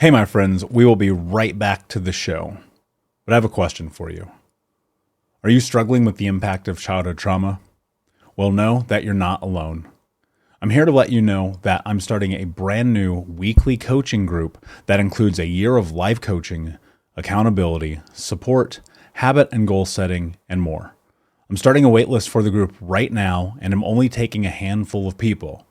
Hey, my friends, we will be right back to the show. But I have a question for you. Are you struggling with the impact of childhood trauma? Well, know that you're not alone. I'm here to let you know that I'm starting a brand new weekly coaching group that includes a year of life coaching, accountability, support, habit and goal setting, and more. I'm starting a waitlist for the group right now, and I'm only taking a handful of people.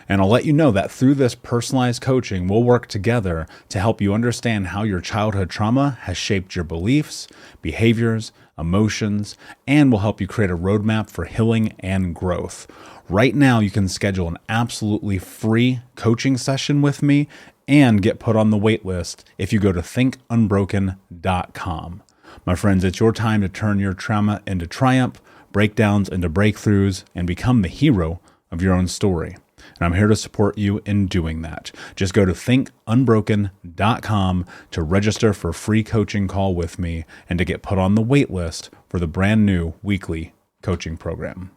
And I'll let you know that through this personalized coaching, we'll work together to help you understand how your childhood trauma has shaped your beliefs, behaviors, emotions, and will help you create a roadmap for healing and growth. Right now, you can schedule an absolutely free coaching session with me and get put on the wait list if you go to thinkunbroken.com. My friends, it's your time to turn your trauma into triumph, breakdowns into breakthroughs, and become the hero of your own story. And I'm here to support you in doing that. Just go to thinkunbroken.com to register for a free coaching call with me and to get put on the wait list for the brand new weekly coaching program.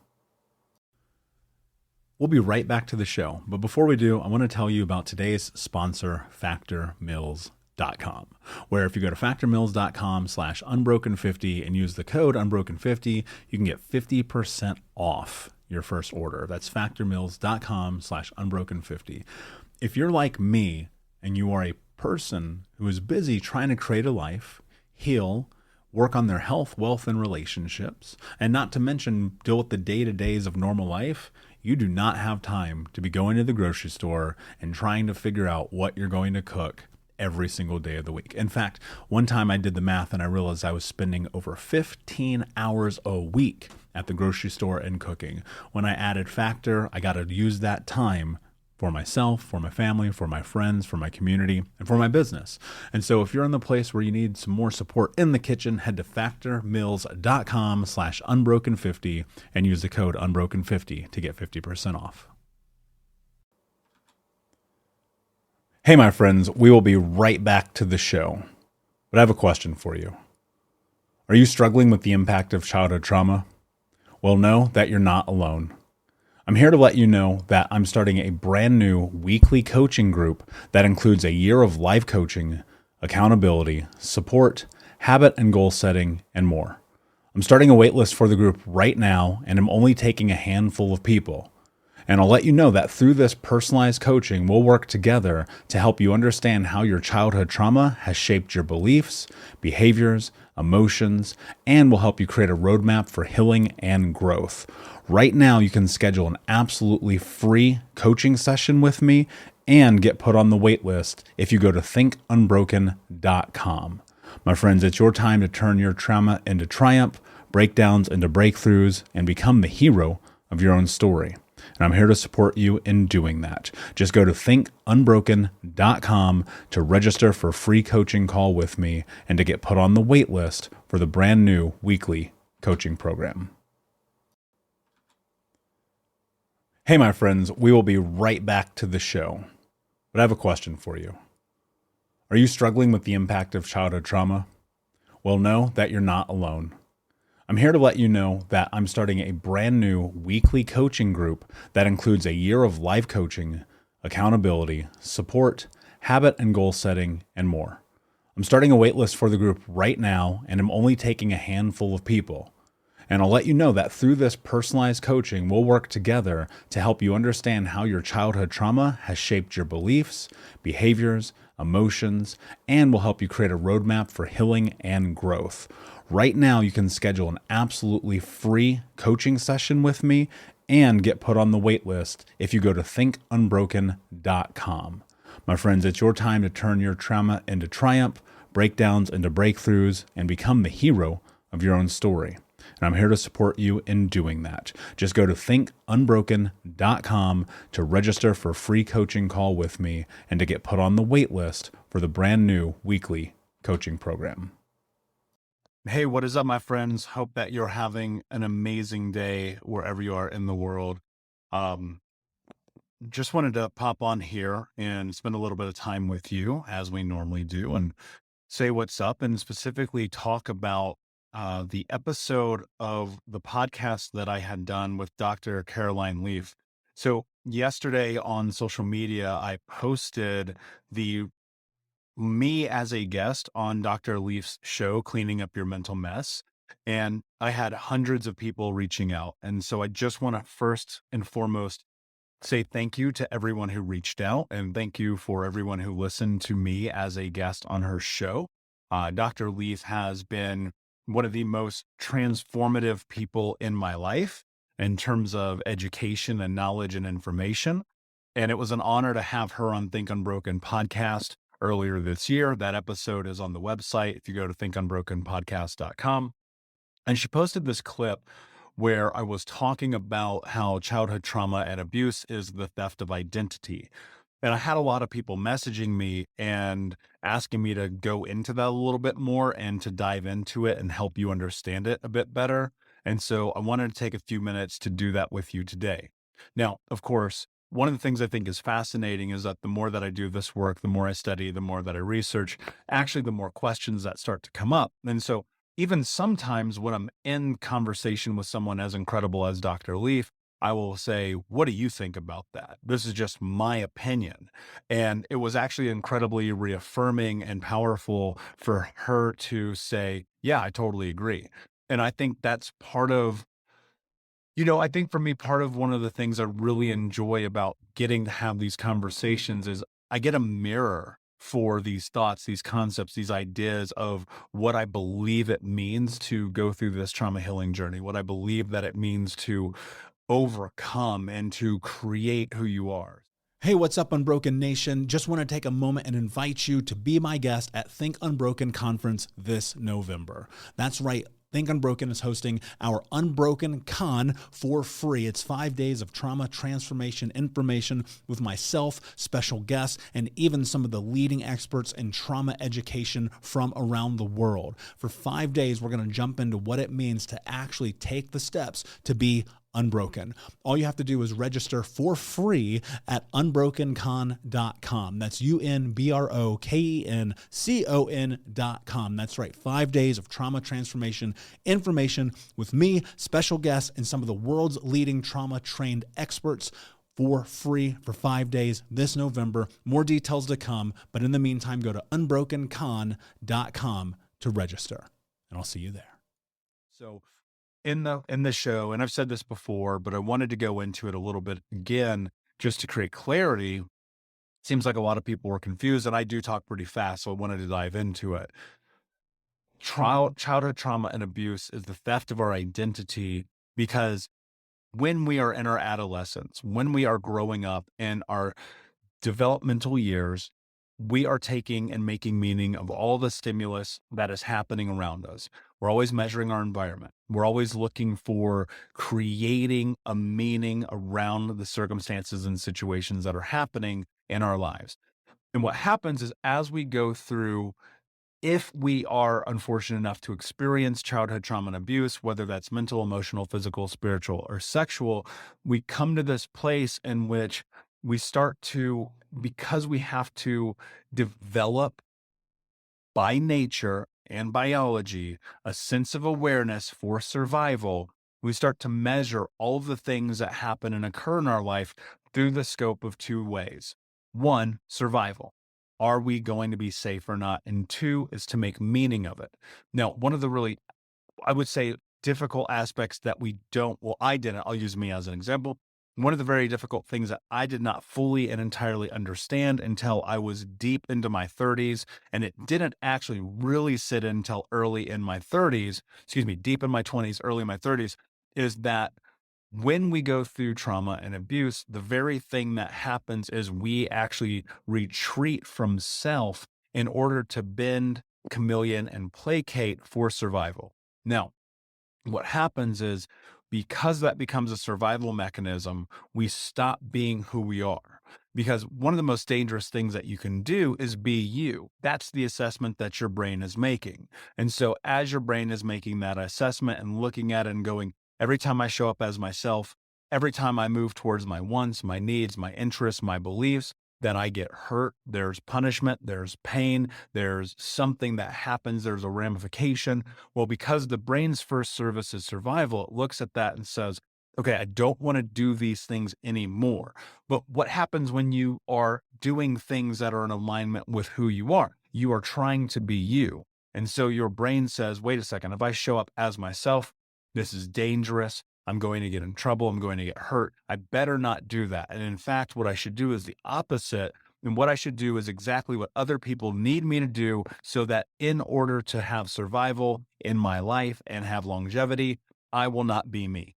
We'll be right back to the show. But before we do, I want to tell you about today's sponsor, factormeals.com, where if you go to factormeals.com/unbroken50 and use the code unbroken50, you can get 50% off your first order. That's factormeals.com/unbroken50. If you're like me and you are a person who is busy trying to create a life, heal, work on their health, wealth, and relationships, and not to mention deal with the day-to-days of normal life, you do not have time to be going to the grocery store and trying to figure out what you're going to cook every single day of the week. In fact, one time I did the math and I realized I was spending over 15 hours a week at the grocery store and cooking. When I added Factor, I got to use that time for myself, for my family, for my friends, for my community, and for my business. And so if you're in the place where you need some more support in the kitchen, head to factormeals.com/unbroken50 and use the code unbroken50 to get 50% off. Hey, my friends, we will be right back to the show. But I have a question for you. Are you struggling with the impact of childhood trauma? Well, know that you're not alone. I'm here to let you know that I'm starting a brand new weekly coaching group that includes a year of life coaching, accountability, support, habit and goal setting, and more. I'm starting a waitlist for the group right now, and I'm only taking a handful of people. And I'll let you know that through this personalized coaching, we'll work together to help you understand how your childhood trauma has shaped your beliefs, behaviors, emotions, and will help you create a roadmap for healing and growth. Right now, you can schedule an absolutely free coaching session with me and get put on the wait list if you go to thinkunbroken.com. My friends, it's your time to turn your trauma into triumph, breakdowns into breakthroughs, and become the hero of your own story. And I'm here to support you in doing that. Just go to thinkunbroken.com to register for a free coaching call with me and to get put on the wait list for the brand new weekly coaching program. Hey, my friends, we will be right back to the show. But I have a question for you. Are you struggling with the impact of childhood trauma? Well, know that you're not alone. I'm here to let you know that I'm starting a brand new weekly coaching group that includes a year of life coaching, accountability, support, habit and goal setting, and more. I'm starting a waitlist for the group right now, and I'm only taking a handful of people. And I'll let you know that through this personalized coaching, we'll work together to help you understand how your childhood trauma has shaped your beliefs, behaviors, emotions, and will help you create a roadmap for healing and growth. Right now, you can schedule an absolutely free coaching session with me and get put on the wait list if you go to thinkunbroken.com. My friends, it's your time to turn your trauma into triumph, breakdowns into breakthroughs, and become the hero of your own story. And I'm here to support you in doing that. Just go to thinkunbroken.com to register for a free coaching call with me and to get put on the wait list for the brand new weekly coaching program. Hey, what is up, my friends? Hope that you're having an amazing day wherever you are in the world. Just wanted to pop on here and spend a little bit of time with you as we normally do and say what's up and specifically talk about the episode of the podcast that I had done with Dr. Caroline Leaf. So yesterday on social media, I posted the me as a guest on Dr. Leaf's show, Cleaning Up Your Mental Mess. And I had hundreds of people reaching out. And so I just want to first and foremost say thank you to everyone who reached out, and thank you for everyone who listened to me as a guest on her show. Dr. Leaf has been one of the most transformative people in my life in terms of education and knowledge and information. And it was an honor to have her on Think Unbroken podcast earlier this year. That episode is on the website if you go to thinkunbrokenpodcast.com. And she posted this clip where I was talking about how childhood trauma and abuse is the theft of identity. And I had a lot of people messaging me and asking me to go into that a little bit more and to dive into it and help you understand it a bit better. And so I wanted to take a few minutes to do that with you today. Now, of course, one of the things I think is fascinating is that the more that I do this work, the more I study, the more that I research, actually, the more questions that start to come up. And so even sometimes when I'm in conversation with someone as incredible as Dr. Leaf, I will say, what do you think about that? This is just my opinion. And it was actually incredibly reaffirming and powerful for her to say, yeah, I totally agree. And I think that's part of, I think for me, part of one of the things I really enjoy about getting to have these conversations is I get a mirror for these thoughts, these concepts, these ideas of what I believe it means to go through this trauma healing journey, what I believe that it means to overcome and to create who you are. Hey, what's up, Unbroken Nation? Just want to take a moment and invite you to be my guest at Think Unbroken Conference this November. That's right. Think Unbroken is hosting our Unbroken Con for free. It's 5 days of trauma transformation information with myself, special guests, and even some of the leading experts in trauma education from around the world. For 5 days, we're going to jump into what it means to actually take the steps to be unbroken. All you have to do is register for free at unbrokencon.com. That's unbrokencon.com. That's right. 5 days of trauma transformation information with me, special guests, and some of the world's leading trauma trained experts for free for 5 days this November. More details to come. But in the meantime, go to unbrokencon.com to register, and I'll see you there. So in the show, and I've said this before, but I wanted to go into it a little bit again, just to create clarity. Seems like a lot of people were confused, and I do talk pretty fast, so I wanted to dive into it. Childhood trauma and abuse is the theft of our identity, because when we are in our adolescence, when we are growing up in our developmental years, we are taking and making meaning of all the stimulus that is happening around us. We're always measuring our environment. We're always looking for creating a meaning around the circumstances and situations that are happening in our lives. And what happens is, as we go through, if we are unfortunate enough to experience childhood trauma and abuse, whether that's mental, emotional, physical, spiritual, or sexual, we come to this place in which we start to, because we have to develop by nature and biology a sense of awareness for survival, we start to measure all of the things that happen and occur in our life through the scope of two ways. One, survival. Are we going to be safe or not? And two is to make meaning of it. Now, one of the really, I would say, difficult aspects that we don't, well, I didn't, I'll use me as an example. One of the very difficult things that I did not fully and entirely understand until I was deep into my 30s, and it didn't actually really sit in until early in my 30s, deep in my 20s, early in my 30s, is that when we go through trauma and abuse, the very thing that happens is we actually retreat from self in order to bend, chameleon, and placate for survival. Now, what happens is, because that becomes a survival mechanism, we stop being who we are. Because one of the most dangerous things that you can do is be you. That's the assessment that your brain is making. And so as your brain is making that assessment and looking at it and going, every time I show up as myself, every time I move towards my wants, my needs, my interests, my beliefs, then I get hurt. There's punishment, there's pain, there's something that happens, there's a ramification. Well, because the brain's first service is survival, it looks at that and says, okay, I don't want to do these things anymore. But what happens when you are doing things that are in alignment with who you are? you are trying to be you. And so your brain says, wait a second, if I show up as myself, this is dangerous. I'm going to get in trouble. I'm going to get hurt. I better not do that. And in fact, what I should do is the opposite. And what I should do is exactly what other people need me to do so that in order to have survival in my life and have longevity, I will not be me.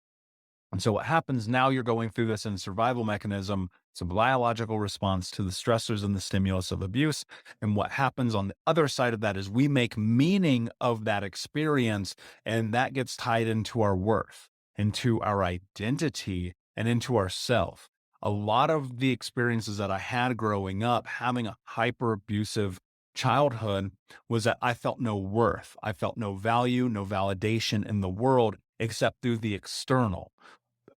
And so what happens now, you're going through this in survival mechanism. It's a biological response to the stressors and the stimulus of abuse. And what happens on the other side of that is we make meaning of that experience, and that gets tied into our worth, into our identity, and into our self. A lot of the experiences that I had growing up, having a hyper abusive childhood, was that I felt no worth. I felt no value, no validation in the world except through the external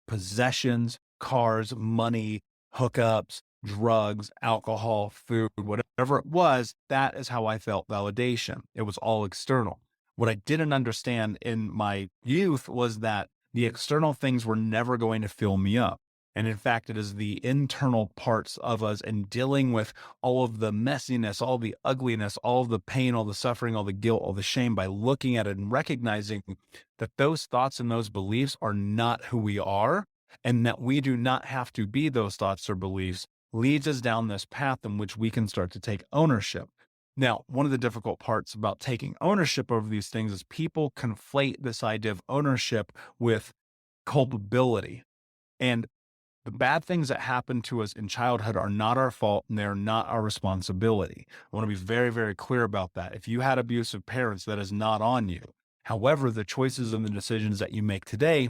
possessions, cars, money, hookups, drugs, alcohol, food, whatever it was. That is how I felt validation. It was all external. What I didn't understand in my youth was that the external things were never going to fill me up. And in fact, it is the internal parts of us and dealing with all of the messiness, all the ugliness, all of the pain, all the suffering, all the guilt, all the shame by looking at it and recognizing that those thoughts and those beliefs are not who we are, and that we do not have to be those thoughts or beliefs, leads us down this path in which we can start to take ownership. Now, one of the difficult parts about taking ownership over these things is people conflate this idea of ownership with culpability. And the bad things that happen to us in childhood are not our fault, and they're not our responsibility. I want to be very, very clear about that. If you had abusive parents, that is not on you. However, the choices and the decisions that you make today,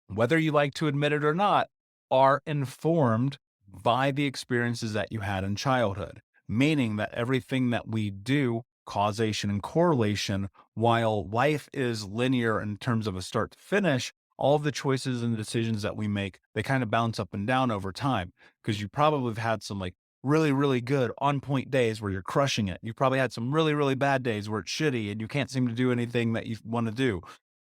whether you like to admit it or not, are informed by the experiences that you had in childhood, meaning that everything that we do, causation and correlation, while life is linear in terms of a start to finish, all of the choices and the decisions that we make, they kind of bounce up and down over time, because you probably have had some like really, really good on point days where you're crushing it. You probably had some really, really bad days where it's shitty and you can't seem to do anything that you want to do.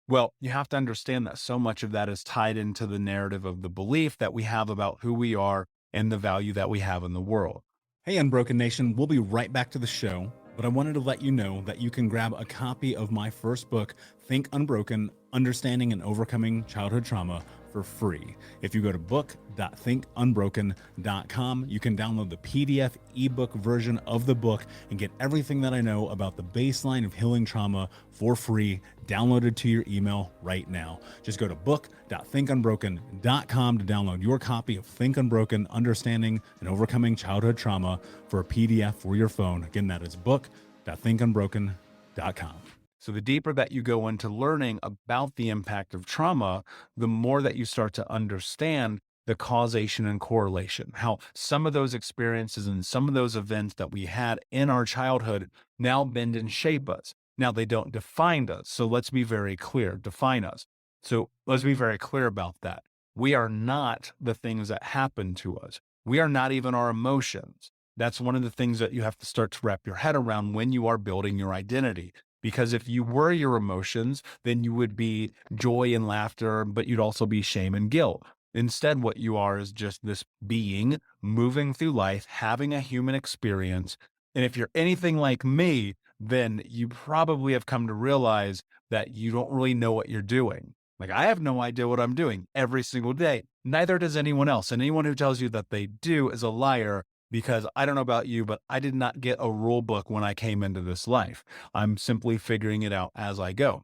Well, you have to understand that so much of that is tied into the narrative of the belief that we have about who we are and the value that we have in the world. Hey, Unbroken Nation, we'll be right back to the show, but I wanted to let you know that you can grab a copy of my first book, Think Unbroken, Understanding and Overcoming Childhood Trauma, for free. If you go to book.thinkunbroken.com, you can download the PDF ebook version of the book and get everything that I know about the baseline of healing trauma for free, downloaded to your email right now. Just go to book.thinkunbroken.com to download your copy of Think Unbroken, Understanding and Overcoming Childhood Trauma for a PDF for your phone. Again, that is book.thinkunbroken.com. So the deeper that you go into learning about the impact of trauma, the more that you start to understand the causation and correlation, how some of those experiences and some of those events that we had in our childhood now bend and shape us. Now they don't define us. So let's be very clear, define us. So let's be very clear about that. We are not the things that happen to us. We are not even our emotions. That's one of the things that you have to start to wrap your head around when you are building your identity. Because if you were your emotions, then you would be joy and laughter, but you'd also be shame and guilt. Instead, what you are is just this being moving through life, having a human experience. And if you're anything like me, then you probably have come to realize that you don't really know what you're doing. Like, I have no idea what I'm doing every single day. Neither does anyone else. And anyone who tells you that they do is a liar. Because I don't know about you, but I did not get a rule book when I came into this life. I'm simply figuring it out as I go.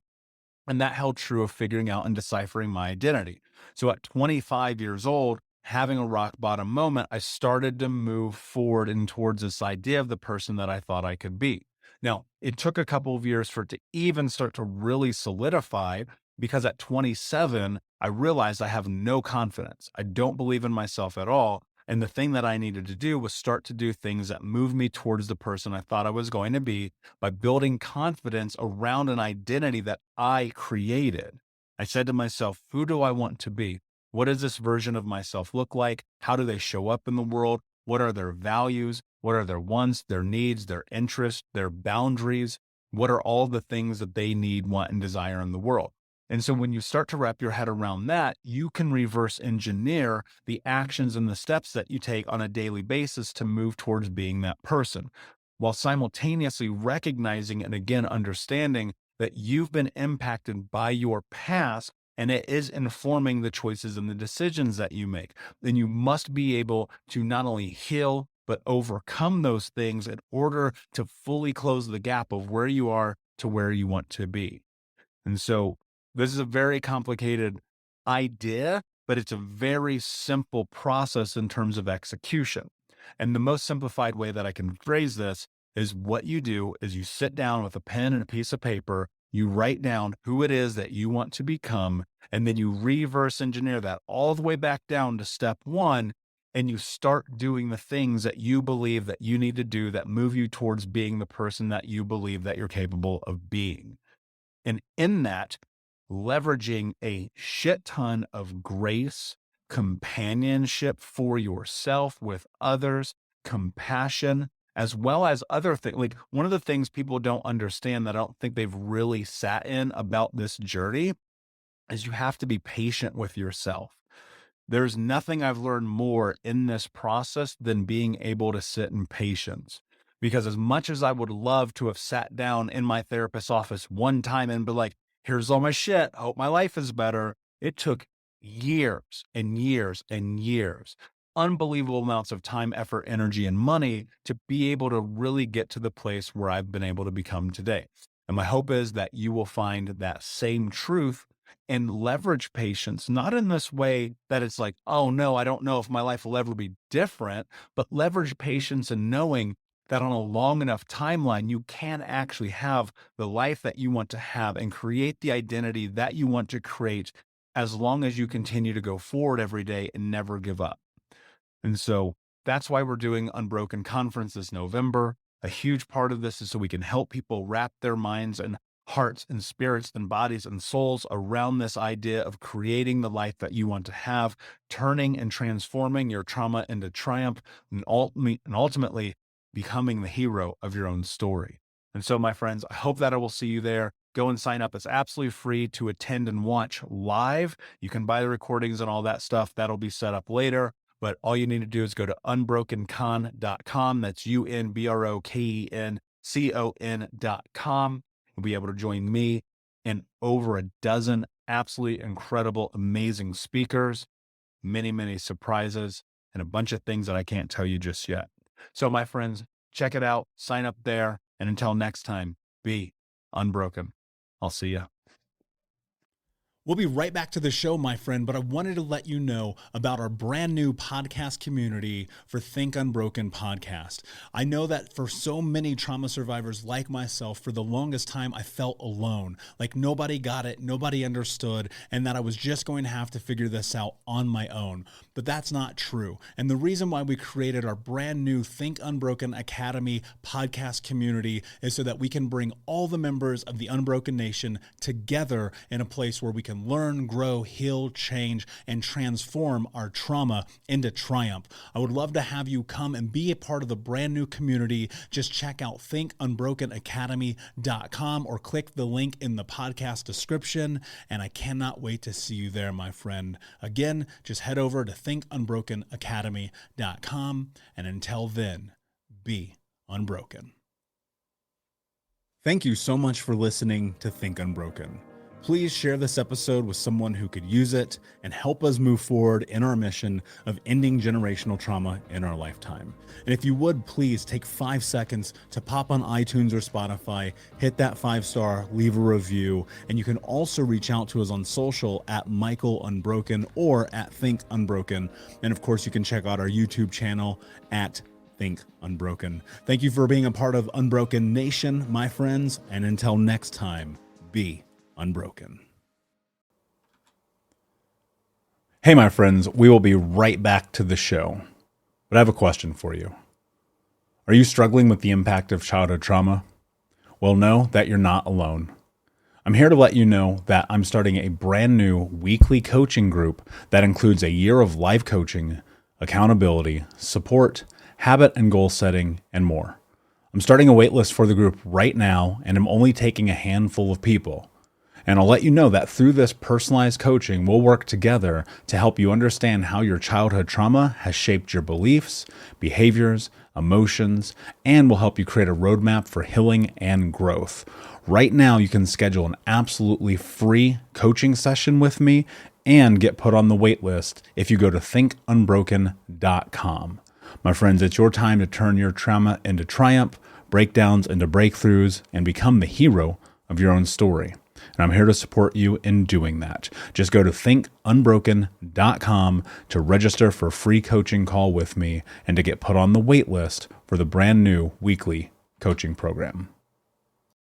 And that held true of figuring out and deciphering my identity. So at 25 years old, having a rock bottom moment, I started to move forward and towards this idea of the person that I thought I could be. Now, it took a couple of years for it to even start to really solidify, because at 27, I realized I have no confidence. I don't believe in myself at all. And the thing that I needed to do was start to do things that moved me towards the person I thought I was going to be by building confidence around an identity that I created. I said to myself, who do I want to be? What does this version of myself look like? How do they show up in the world? What are their values? What are their wants, their needs, their interests, their boundaries? What are all the things that they need, want, and desire in the world? And so when you start to wrap your head around that, you can reverse engineer the actions and the steps that you take on a daily basis to move towards being that person. while simultaneously recognizing and again understanding that you've been impacted by your past and it is informing the choices and the decisions that you make. Then you must be able to not only heal, but overcome those things in order to fully close the gap of where you are to where you want to be. And so this is a very complicated idea, but it's a very simple process in terms of execution. And the most simplified way that I can phrase this is what you do is you sit down with a pen and a piece of paper, you write down who it is that you want to become, and then you reverse engineer that all the way back down to step one, and you start doing the things that you believe that you need to do that move you towards being the person that you believe that you're capable of being. And in that, leveraging a shit ton of grace, companionship for yourself with others, compassion, as well as other things. Like one of the things people don't understand that I don't think they've really sat in about this journey is you have to be patient with yourself. There's nothing I've learned more in this process than being able to sit in patience. Because as much as I would love to have sat down in my therapist's office one time and be like, here's all my shit, hope my life is better, it took years and years and years, unbelievable amounts of time, effort, energy, and money to be able to really get to the place where I've been able to become today. And my hope is that you will find that same truth and leverage patience, not in this way that it's like, oh no, I don't know if my life will ever be different, but leverage patience and knowing that on a long enough timeline, you can actually have the life that you want to have and create the identity that you want to create as long as you continue to go forward every day and never give up. And so that's why we're doing Unbroken Conference this November. A huge part of this is so we can help people wrap their minds and hearts and spirits and bodies and souls around this idea of creating the life that you want to have, turning and transforming your trauma into triumph, and ultimately becoming the hero of your own story. And so, my friends, I hope that I will see you there. Go and sign up. It's absolutely free to attend and watch live. You can buy the recordings and all that stuff. That'll be set up later. But all you need to do is go to unbrokencon.com. That's unbrokencon.com. You'll be able to join me and over a dozen absolutely incredible, amazing speakers, many, many surprises, and a bunch of things that I can't tell you just yet. So, my friends, check it out, sign up there, and until next time, be unbroken. I'll see ya. We'll be right back to the show, my friend, but I wanted to let you know about our brand new podcast community for Think Unbroken podcast. I know that for so many trauma survivors like myself, for the longest time, I felt alone, like nobody got it, nobody understood, and that I was just going to have to figure this out on my own. But that's not true. And the reason why we created our brand new Think Unbroken Academy podcast community is so that we can bring all the members of the Unbroken Nation together in a place where we can learn, grow, heal, change, and transform our trauma into triumph. I would love to have you come and be a part of the brand new community. Just check out thinkunbrokenacademy.com or click the link in the podcast description. And I cannot wait to see you there, my friend. Again, just head over to thinkunbrokenacademy.com. And until then, be unbroken. Thank you so much for listening to Think Unbroken. Please share this episode with someone who could use it and help us move forward in our mission of ending generational trauma in our lifetime. And if you would, please take 5 seconds to pop on iTunes or Spotify, hit that 5-star, leave a review, and you can also reach out to us on social at Michael Unbroken or at Think Unbroken. And of course, you can check out our YouTube channel at Think Unbroken. Thank you for being a part of Unbroken Nation, my friends, and until next time, be unbroken. Hey, my friends, we will be right back to the show, but I have a question for you. Are you struggling with the impact of childhood trauma? Well, know that you're not alone. I'm here to let you know that I'm starting a brand new weekly coaching group that includes a year of live coaching, accountability, support, habit and goal setting, and more. I'm starting a waitlist for the group right now, and I'm only taking a handful of people. And I'll let you know that through this personalized coaching, we'll work together to help you understand how your childhood trauma has shaped your beliefs, behaviors, emotions, and will help you create a roadmap for healing and growth. Right now, you can schedule an absolutely free coaching session with me and get put on the wait list if you go to thinkunbroken.com. My friends, it's your time to turn your trauma into triumph, breakdowns into breakthroughs, and become the hero of your own story. And I'm here to support you in doing that. Just go to thinkunbroken.com to register for a free coaching call with me and to get put on the wait list for the brand new weekly coaching program.